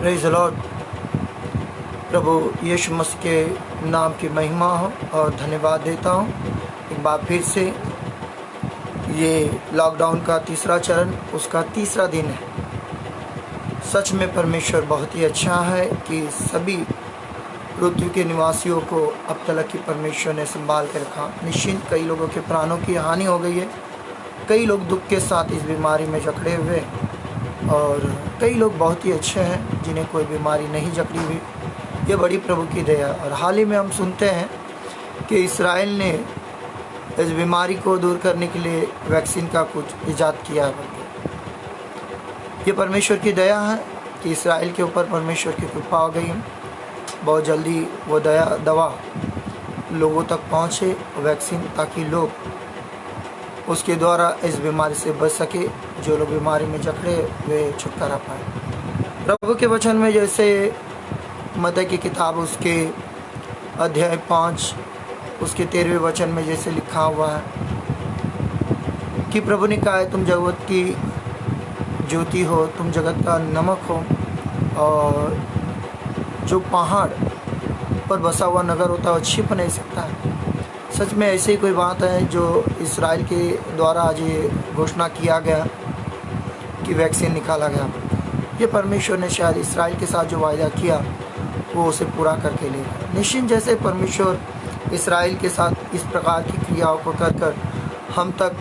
Praise the lord. प्रभु यीशु मसीह के नाम की महिमा हो और धन्यवाद देता हूँ। एक बार फिर से ये लॉकडाउन का तीसरा चरण, उसका तीसरा दिन है। सच में परमेश्वर बहुत ही अच्छा है कि सभी पृथ्वी के निवासियों को अब तक की परमेश्वर ने संभाल कर रखा। निश्चिंत कई लोगों के प्राणों की हानि हो गई है, कई लोग दुख के साथ इस बीमारी में जकड़े हुए और कई लोग बहुत ही अच्छे हैं जिन्हें कोई बीमारी नहीं जकड़ी हुई। ये बड़ी प्रभु की दया। और हाल ही में हम सुनते हैं कि इस्राएल ने इस बीमारी को दूर करने के लिए वैक्सीन का कुछ ईजाद किया है। ये परमेश्वर की दया है कि इस्राएल के ऊपर परमेश्वर की कृपा हो गई है। बहुत जल्दी वो दवा लोगों तक पहुँचे, वैक्सीन, ताकि लोग उसके द्वारा इस बीमारी से बच सके। जो लोग बीमारी में जकड़े वे छुटकारा पाए। प्रभु के वचन में जैसे मत्ती की किताब उसके अध्याय 5 उसके 13वें वचन में जैसे लिखा हुआ है कि प्रभु ने कहा है, तुम जगत की ज्योति हो, तुम जगत का नमक हो। और जो पहाड़ पर बसा हुआ नगर होता है वो छिप नहीं सकता है। सच में ऐसी कोई बात है जो इस्राएल के द्वारा आज ये घोषणा किया गया कि वैक्सीन निकाला गया। ये परमेश्वर ने शायद इस्राएल के साथ जो वायदा किया वो उसे पूरा करके लेगा। निश्चिंत जैसे परमेश्वर इस्राएल के साथ इस प्रकार की क्रियाओं को कर हम तक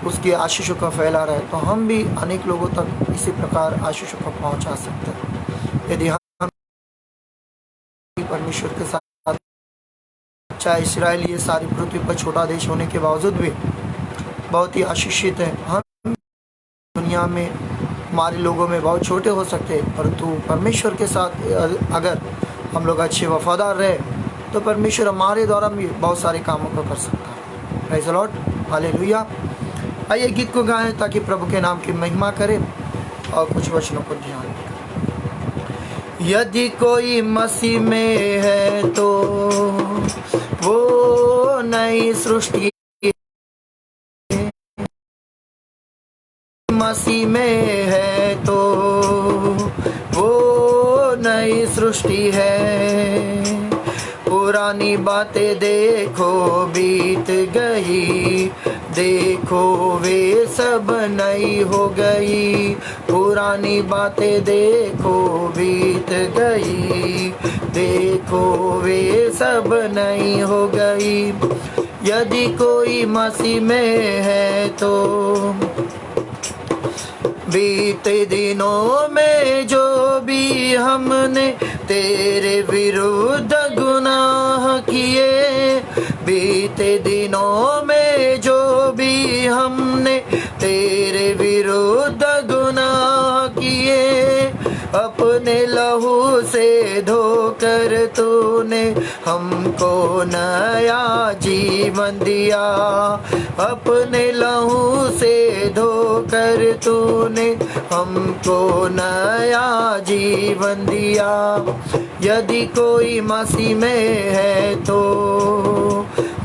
उसकी आशीषों का फैला रहे, तो हम भी अनेक लोगों तक इसी प्रकार आशीषों को पहुंचा सकते हैं यदि हम परमेश्वर के साथ। चाहे इस्राएल ये सारी पृथ्वी पर छोटा देश होने के बावजूद भी बहुत ही आशीषित है। हम दुनिया में हमारे लोगों में बहुत छोटे हो सकते हैं, परंतु परमेश्वर के साथ अगर हम लोग अच्छे वफादार रहे तो परमेश्वर हमारे द्वारा भी बहुत सारे कामों को कर सकता है। Praise the lord, hallelujah. आइए गीत को गाएं ताकि प्रभु के नाम की महिमा करें और कुछ वचनों को ध्यान दें। यदि कोई मसीह में है तो वो नई सृष्टि, मसीह में है तो वो नई सृष्टि है। पुरानी बातें देखो बीत गई, देखो वे सब नई हो गई। पुरानी बातें देखो बीत गई, देखो वे सब नई हो गई। यदि कोई मसीह में है तो बीते दिनों में जो भी हमने तेरे विरुद्ध गुनाह किए, बीते दिनों में जो भी हमने तेरे विरुद्ध गुनाह किए, अपने लहू से धोकर तूने हमको नया जीवन दिया। अपने लहू से धोकर तूने हमको नया जीवन दिया। यदि कोई मसीह में है तो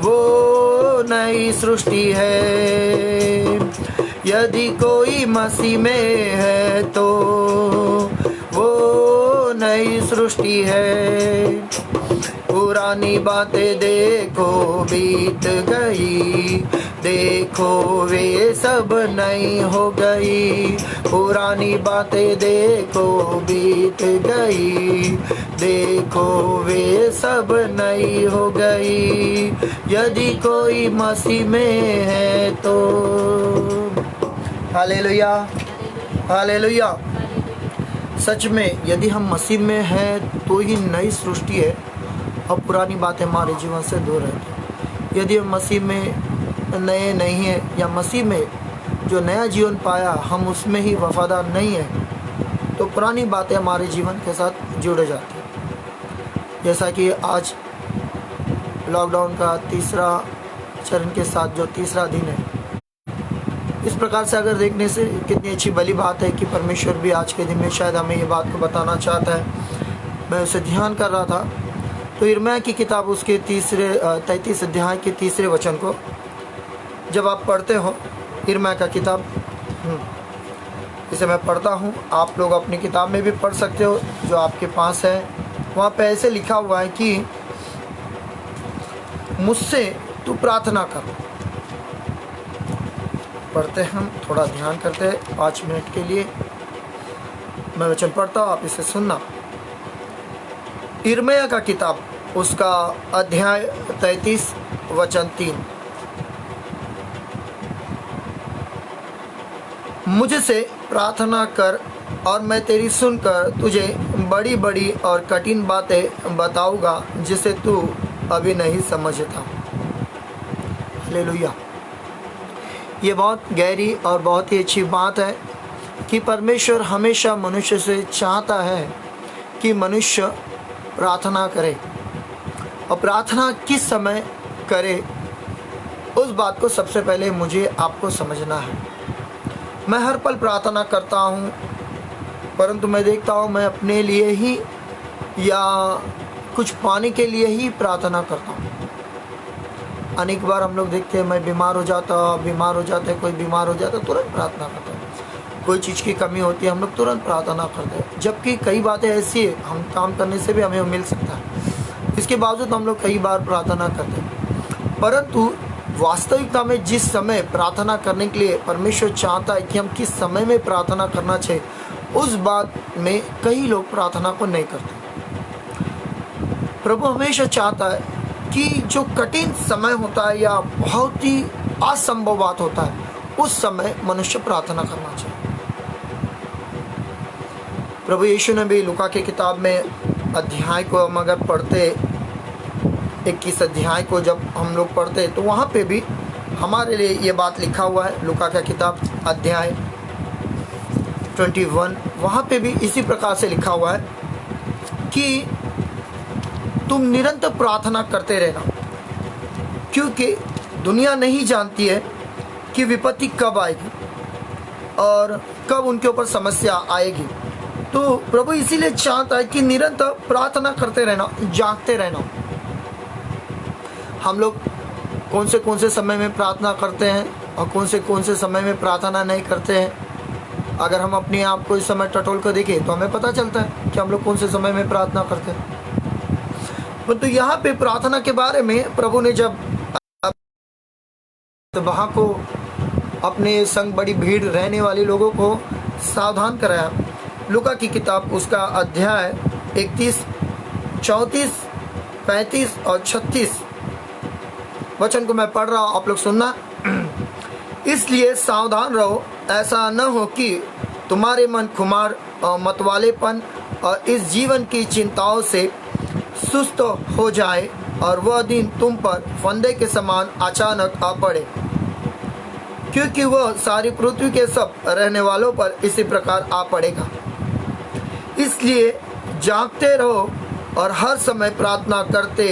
वो नई सृष्टि है। यदि कोई मसीह में है तो वो नई सृष्टि है। पुरानी बातें देखो बीत गई, देखो वे सब नई हो गई। पुरानी बातें देखो बीत गई, देखो वे सब नई हो गई। यदि कोई मसीह में है तो हालेलुया, हालेलुया। सच में यदि हम मसीह में हैं तो ही नई सृष्टि है और पुरानी बातें हमारे जीवन से दूर है। यदि हम मसीह में नए नहीं हैं या मसीह में जो नया जीवन पाया हम उसमें ही वफादार नहीं है तो पुरानी बातें हमारे जीवन के साथ जुड़ जाती हैं। जैसा कि आज लॉकडाउन का तीसरा चरण के साथ जो तीसरा दिन है, इस प्रकार से अगर देखने से कितनी अच्छी भली बात है कि परमेश्वर भी आज के दिन में शायद हमें ये बात को बताना चाहता है। मैं उसे ध्यान कर रहा था तो यिर्मयाह की किताब उसके 33 अध्याय के 3 वचन को जब आप पढ़ते हो, यिर्मयाह का किताब इसे मैं पढ़ता हूँ, आप लोग अपनी किताब में भी पढ़ सकते हो जो आपके पास है। वहाँ पे ऐसे लिखा हुआ है कि मुझसे तू प्रार्थना कर। पढ़ते हैं, हम थोड़ा ध्यान करते हैं 5 मिनट के लिए। मैं वचन पढ़ता हूँ, आप इसे सुनना। यिर्मयाह का किताब, उसका अध्याय 33 वचन 3। मुझसे प्रार्थना कर और मैं तेरी सुनकर तुझे बड़ी बड़ी और कठिन बातें बताऊंगा जिसे तू अभी नहीं समझता। हालेलुया। ये बहुत गहरी और बहुत ही अच्छी बात है कि परमेश्वर हमेशा मनुष्य से चाहता है कि मनुष्य प्रार्थना करे, और प्रार्थना किस समय करे उस बात को सबसे पहले मुझे आपको समझना है। मैं हर पल प्रार्थना करता हूँ, परंतु मैं देखता हूँ मैं अपने लिए ही या कुछ पाने के लिए ही प्रार्थना करता हूँ। अनेक बार हम लोग देखते हैं, मैं बीमार हो जाता है, कोई बीमार हो जाता है, तुरंत प्रार्थना करता है। कोई चीज़ की कमी होती है, हम लोग तुरंत प्रार्थना करते हैं। जबकि कई बातें ऐसी है, हम काम करने से भी हमें मिल सकता है, इसके बावजूद हम लोग कई बार प्रार्थना करते हैं। परंतु वास्तविकता में जिस समय प्रार्थना करने के लिए परमेश्वर चाहता है कि हम किस समय में प्रार्थना करना चाहिए, उस बात में कई लोग प्रार्थना को नहीं करते। प्रभु हमेशा चाहता है कि जो कठिन समय होता है या बहुत ही असंभव बात होता है, उस समय मनुष्य प्रार्थना करना चाहिए। प्रभु यीशु ने भी लूका की किताब में अध्याय को हम अगर पढ़ते, 21 अध्याय को जब हम लोग पढ़ते, तो वहाँ पे भी हमारे लिए ये बात लिखा हुआ है। लूका का किताब अध्याय 21, वहाँ पे भी इसी प्रकार से लिखा हुआ है कि तुम निरंतर प्रार्थना करते रहना, क्योंकि दुनिया नहीं जानती है कि विपत्ति कब आएगी और कब उनके ऊपर समस्या आएगी। तो प्रभु इसीलिए चाहता है कि निरंतर प्रार्थना करते रहना, जागते रहना। हम लोग कौन से समय में प्रार्थना करते हैं और कौन से समय में प्रार्थना नहीं करते हैं। अगर हम अपने आप को इस समय टटोल कर देखें तो हमें पता चलता है कि हम लोग कौन से समय में प्रार्थना करते हैं। तो यहाँ पे प्रार्थना के बारे में प्रभु ने जब वहाँ को अपने संग बड़ी भीड़ रहने वाले लोगों को सावधान कराया। लूका की किताब उसका अध्याय 31, 34, 35 और 36 वचन को मैं पढ़ रहा हूँ, आप लोग सुनना। इसलिए सावधान रहो, ऐसा न हो कि तुम्हारे मन खुमार और मतवालेपन और इस जीवन की चिंताओं से सुस्त हो जाए और वह दिन तुम पर फंदे के समान अचानक आ पड़े, क्योंकि वह सारी पृथ्वी के सब रहने वालों पर इसी प्रकार आ पड़ेगा। इसलिए जागते रहो और हर समय प्रार्थना करते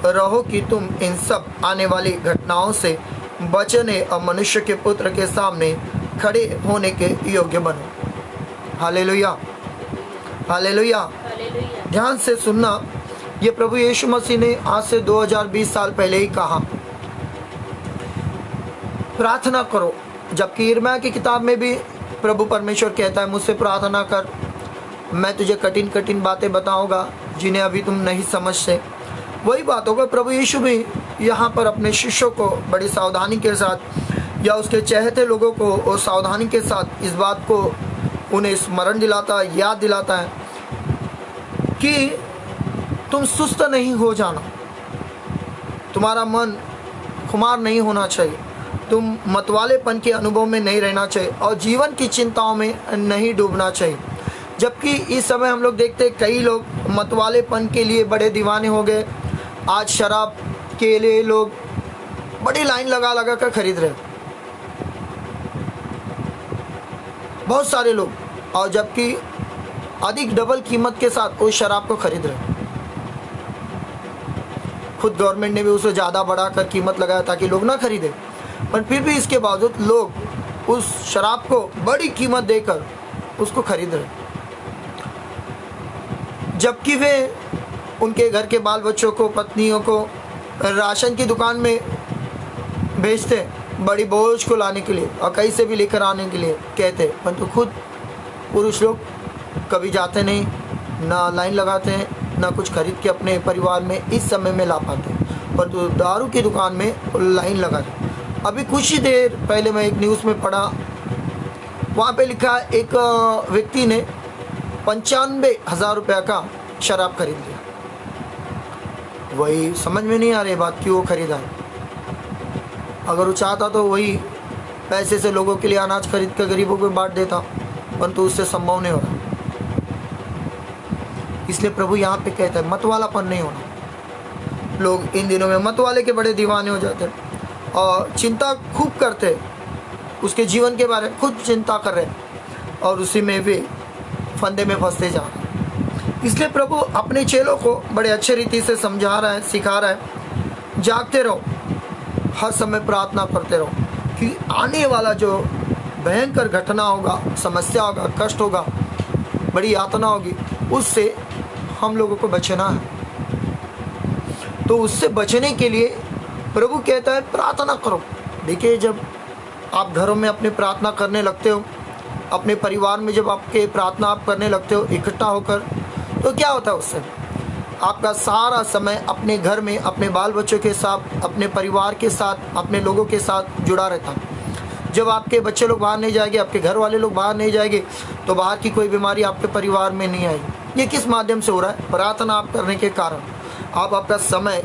रहो कि तुम इन सब आने वाली घटनाओं से बचने और मनुष्य के पुत्र के सामने खड़े होने के योग्य बनो। Hallelujah, hallelujah. ध्यान से सुनना, ये प्रभु यीशु मसीह ने आज से 2020 साल पहले ही कहा, प्रार्थना करो। जबकि यिर्मयाह की किताब में भी प्रभु परमेश्वर कहता है, मुझसे प्रार्थना कर, मैं तुझे कठिन कठिन बातें बताऊंगा जिन्हें अभी तुम नहीं समझते। वही बात होगा, प्रभु यीशु भी यहाँ पर अपने शिष्यों को बड़ी सावधानी के साथ या उसके चाहते लोगों को और सावधानी के साथ इस बात को उन्हें स्मरण दिलाता है, याद दिलाता है कि तुम सुस्त नहीं हो जाना, तुम्हारा मन खुमार नहीं होना चाहिए, तुम मतवालेपन के अनुभव में नहीं रहना चाहिए और जीवन की चिंताओं में नहीं डूबना चाहिए। जबकि इस समय हम लोग देखते हैं कई लोग मतवालेपन के लिए बड़े दीवाने हो गए। आज शराब के लिए लोग बड़ी लाइन लगा लगा कर खरीद रहे, बहुत सारे लोग, और जबकि अधिक डबल कीमत के साथ उस शराब को खरीद रहे। खुद गवर्नमेंट ने भी उसे ज़्यादा बढ़ाकर कीमत लगाया ताकि लोग ना खरीदे, पर फिर भी इसके बावजूद लोग उस शराब को बड़ी कीमत देकर उसको खरीद रहे, जबकि वे उनके घर के बाल बच्चों को, पत्नियों को राशन की दुकान में भेजते बड़ी बोझ को लाने के लिए और कहीं से भी लेकर आने के लिए कहते, परंतु खुद पुरुष लोग कभी जाते नहीं, ना लाइन लगाते हैं, ना कुछ खरीद के अपने परिवार में इस समय में ला पाते हैं, पर तो दारू की दुकान में लाइन लगा दे। अभी कुछ ही देर पहले मैं एक न्यूज़ में पढ़ा, वहाँ पे लिखा एक व्यक्ति ने 95,000 रुपये का शराब खरीद लिया। वही समझ में नहीं आ रही बात क्यों वो खरीदा है। अगर वो चाहता तो वही पैसे से लोगों के लिए अनाज खरीद कर गरीबों को बांट देता, परंतु उससे संभव नहीं हो रहा। इसलिए प्रभु यहाँ पे कहता है मतवालापन नहीं होना। लोग इन दिनों में मतवाले के बड़े दीवाने हो जाते हैं और चिंता खूब करते हैं, उसके जीवन के बारे में खुद चिंता कर रहे हैं और उसी में वे फंदे में फंसते जा रहे हैं। इसलिए प्रभु अपने चेलों को बड़े अच्छे रीति से समझा रहा है, सिखा रहा है, जागते रहो, हर समय प्रार्थना करते रहो कि आने वाला जो भयंकर घटना होगा, समस्या होगा, कष्ट होगा, बड़ी यातना होगी, उससे हम लोगों को बचना है। तो उससे बचने के लिए प्रभु कहता है प्रार्थना करो। देखिए, जब आप घरों में अपने प्रार्थना करने लगते हो, अपने परिवार में जब आपके प्रार्थना आप करने लगते हो इकट्ठा होकर, तो क्या होता है उससे आपका सारा समय अपने घर में, अपने बाल बच्चों के साथ, अपने परिवार के साथ, अपने लोगों के साथ जुड़ा रहता है। जब आपके बच्चे लोग बाहर नहीं जाएंगे, आपके घर वाले लोग बाहर नहीं जाएंगे, तो बाहर की कोई बीमारी आपके परिवार में नहीं आएगी। ये किस माध्यम से हो रहा है? प्रार्थना आप करने के कारण। आप आपका समय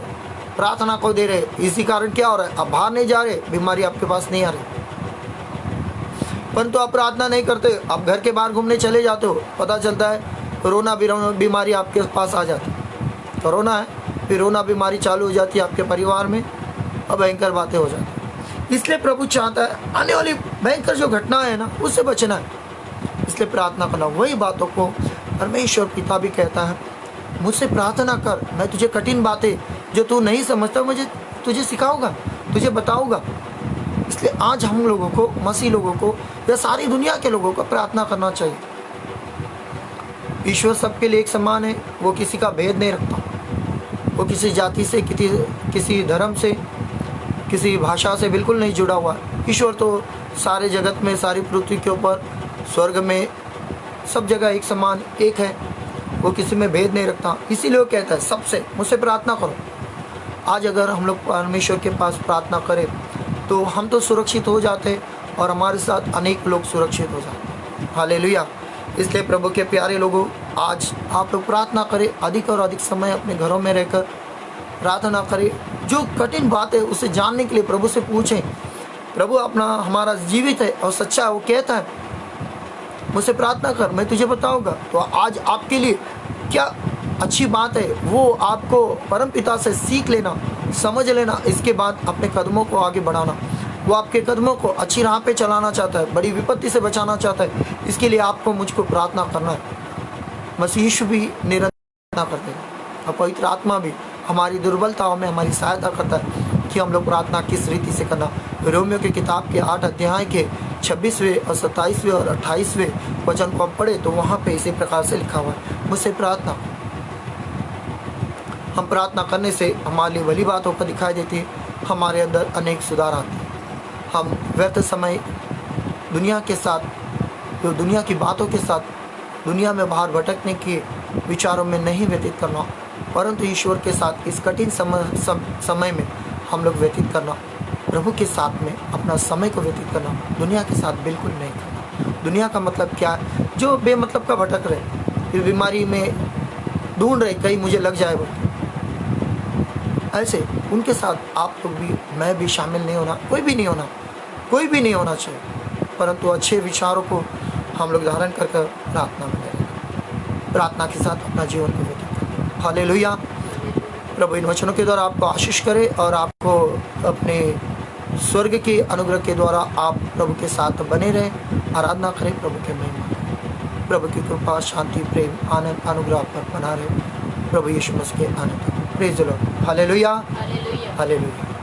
प्रार्थना को दे रहे, इसी कारण क्या हो रहा है? आप बाहर नहीं जा रहे, बीमारी आपके पास नहीं आ रही। परंतु आप प्रार्थना नहीं करते, आप घर के बाहर घूमने चले जाते हो, पता चलता है कोरोना बीमारी आपके पास आ जाती है। कोरोना है, फिर कोरोना बीमारी चालू हो जाती है आपके परिवार में और भयंकर बातें हो जाती हैं। इसलिए प्रभु चाहता है आने वाली भयंकर जो घटना है ना, उससे बचना है। इसलिए प्रार्थना करना। वही बातों को परमेश्वर पिता भी कहता है, मुझसे प्रार्थना कर, मैं तुझे कठिन बातें जो तू नहीं समझता मुझे तुझे सिखाऊंगा, तुझे बताऊंगा। इसलिए आज हम लोगों को, मसीह लोगों को या सारी दुनिया के लोगों को प्रार्थना करना चाहिए। ईश्वर सबके लिए एक समान है, वो किसी का भेद नहीं रखता। वो किसी जाति से, किसी धर्म से, किसी भाषा से बिल्कुल नहीं जुड़ा हुआ है। ईश्वर तो सारे जगत में, सारी पृथ्वी के ऊपर, स्वर्ग में, सब जगह एक समान एक है। वो किसी में भेद नहीं रखता। इसीलिए वो कहता है सबसे मुझसे प्रार्थना करो। आज अगर हम लोग परमेश्वर के पास प्रार्थना करें तो हम तो सुरक्षित हो जाते और हमारे साथ अनेक लोग सुरक्षित हो जाते। हालेलुया। इसलिए प्रभु के प्यारे लोगों, आज आप लोग प्रार्थना करें, अधिक और अधिक समय अपने घरों में रहकर प्रार्थना करें। जो कठिन बात है उसे जानने के लिए प्रभु से पूछें। प्रभु अपना हमारा जीवित है और सच्चा है। वो कहता है मुझसे प्रार्थना कर, मैं तुझे बताऊंगा। तो आज आपके लिए क्या अच्छी बात है, वो आपको परमपिता से सीख लेना, समझ लेना, इसके बाद अपने कदमों को आगे बढ़ाना। वो आपके कदमों को अच्छी राह पे चलाना चाहता है, बड़ी विपत्ति से बचाना चाहता है। इसके लिए आपको, मुझको प्रार्थना करना है। मसीह यीशु भी निरंतर प्रार्थना करते हैं और पवित्र आत्मा भी हमारी दुर्बलताओं में हमारी सहायता करता है कि हम लोग प्रार्थना किस रीति से करना। रोमियो की किताब के 8 अध्याय के 26वें और 27वें और 28वें वचन को हम पढ़े तो वहाँ पे इसी प्रकार से लिखा हुआ है, मुझसे प्रार्थना। हम प्रार्थना करने से हमारे लिए भली बातों को दिखाई देती है, हमारे अंदर अनेक सुधार आते हैं। हम व्यर्थ समय दुनिया के साथ, जो दुनिया की बातों के साथ, दुनिया में बाहर भटकने के विचारों में नहीं व्यतीत करना, परंतु ईश्वर के साथ इस कठिन समय में हम लोग व्यतीत करना, प्रभु के साथ में अपना समय को व्यतीत करना, दुनिया के साथ बिल्कुल नहीं करना। दुनिया का मतलब क्या है? जो बेमतलब का भटक रहे, फिर बीमारी में ढूंढ रहे कहीं मुझे लग जाए वो, ऐसे उनके साथ आप लोग भी, मैं भी शामिल नहीं होना, कोई भी नहीं होना, कोई भी नहीं होना चाहिए। परंतु अच्छे विचारों को हम लोग धारण कर प्रार्थना में करें, प्रार्थना के साथ अपना जीवन को व्यतीत करें। हालेलुया। प्रभु इन वचनों के द्वारा आपको आशीष करे और आपको अपने स्वर्ग के अनुग्रह के द्वारा आप प्रभु के साथ बने रहें, आराधना करें, प्रभु के महिमा करें। प्रभु की कृपा, शांति, प्रेम, आनंद, अनुग्रह पर बना रहे। प्रभु यीशु मसीह के आनंद। Praise the lord. Hallelujah, hallelujah.